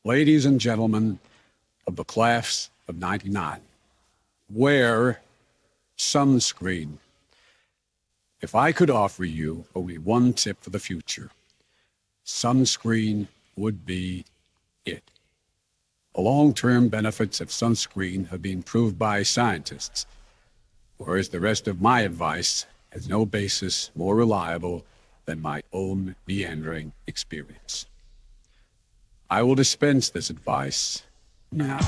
Ladies and gentlemen of the class of '99, wear sunscreen. If I could offer you only one tip for the future, sunscreen would be it. The long-term benefits of sunscreen have been proved by scientists, whereas the rest of my advice has no basis more reliable than my own meandering experience. I will dispense this advice now.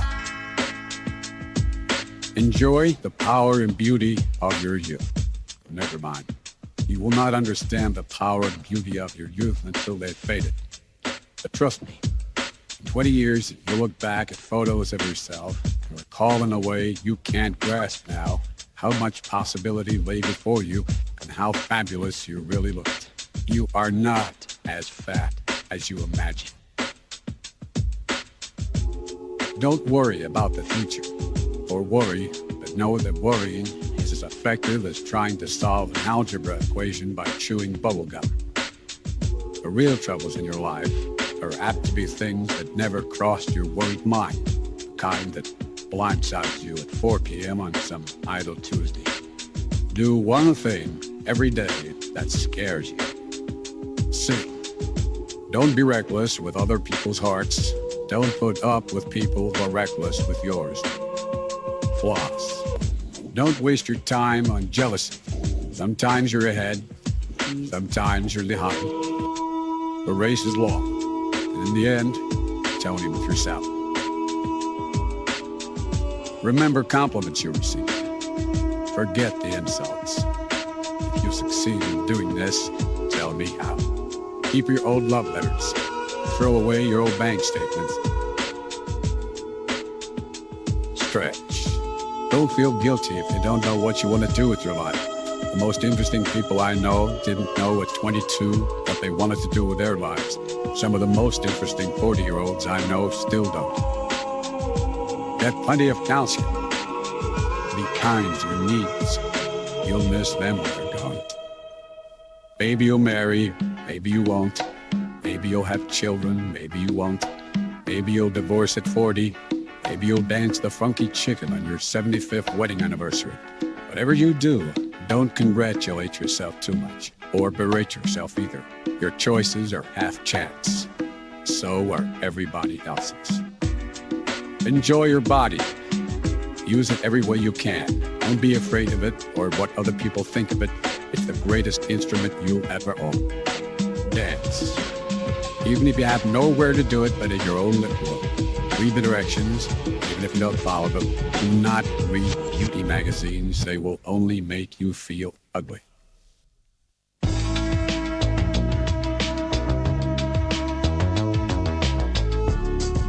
Enjoy the power and beauty of your youth. Never mind. You will not understand the power and beauty of your youth until they've faded. But trust me, in 20 years, you'll look back at photos of yourself and recall in a way you can't grasp now how much possibility lay before you and how fabulous you really looked. You are not as fat as you imagine. Don't worry about the future, or worry, but know that worrying is as effective as trying to solve an algebra equation by chewing bubblegum. The real troubles in your life are apt to be things that never crossed your worried mind, the kind that blindsides you at 4 p.m. on some idle Tuesday. Do one thing every day that scares you. Sing. Don't be reckless with other people's hearts. Don't put up with people who are reckless with yours. Floss. Don't waste your time on jealousy. Sometimes you're ahead, sometimes you're behind. The race is long, and in the end, it's only with yourself. Remember compliments you receive. Forget the insults. If you succeed in doing this, tell me how. Keep your old love letters. Throw away your old bank statements. Stretch. Don't feel guilty if you don't know what you want to do with your life. The most interesting people I know didn't know at 22 what they wanted to do with their lives. Some of the most interesting 40-year-olds I know still don't. Get plenty of calcium. Be kind to your needs. You'll miss them when they're gone. Maybe you'll marry, maybe you won't. Maybe you'll have children, maybe you won't. Maybe you'll divorce at 40. Maybe you'll dance the funky chicken on your 75th wedding anniversary. Whatever you do, don't congratulate yourself too much, or berate yourself either. Your choices are half chance. So are everybody else's. Enjoy your body. Use it every way you can. Don't be afraid of it or what other people think of it. It's the greatest instrument you'll ever own. Dance. Even if you have nowhere to do it but in your own living room. Read the directions, even if you don't follow them. Do not read beauty magazines. They will only make you feel ugly.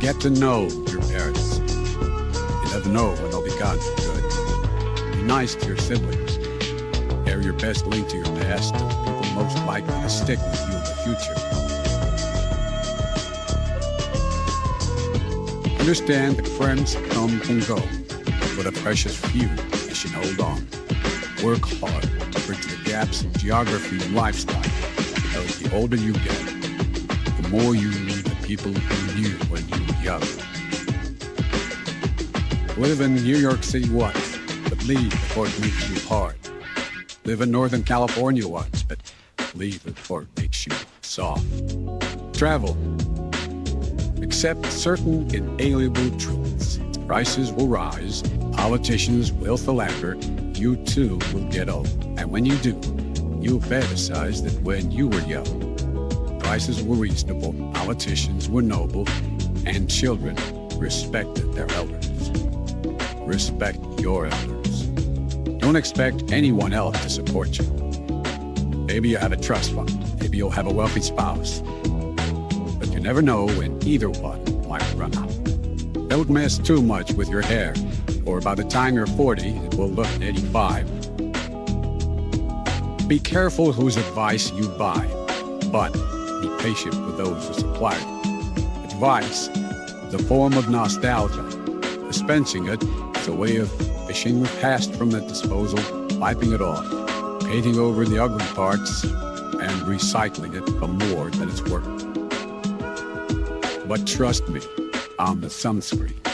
Get to know your parents. You never know when they'll be gone for good. Be nice to your siblings. They're your best link to your past, and the people most likely to stick with you in the future. Understand that friends come and go, but a precious few you should hold on. Work hard to bridge the gaps in geography and lifestyle, because the older you get, the more you need the people who knew when you were young. Live in New York City once, but leave before it makes you hard. Live in Northern California once, but leave before it makes you soft. Travel. Accept certain inalienable truths. Prices will rise, politicians will philander, you too will get old. And when you do, you'll fantasize that when you were young, prices were reasonable, politicians were noble, and children respected their elders. Respect your elders. Don't expect anyone else to support you. Maybe you have a trust fund, maybe you'll have a wealthy spouse. But you never know when either one might run out. Don't mess too much with your hair, or by the time you're 40, it will look 85. Be careful whose advice you buy, but be patient with those who supply it. Advice is a form of nostalgia. Dispensing it is a way of fishing the past from the disposal, wiping it off, painting over the ugly parts, and recycling it for more than it's worth. But trust me, on the Sunscreen.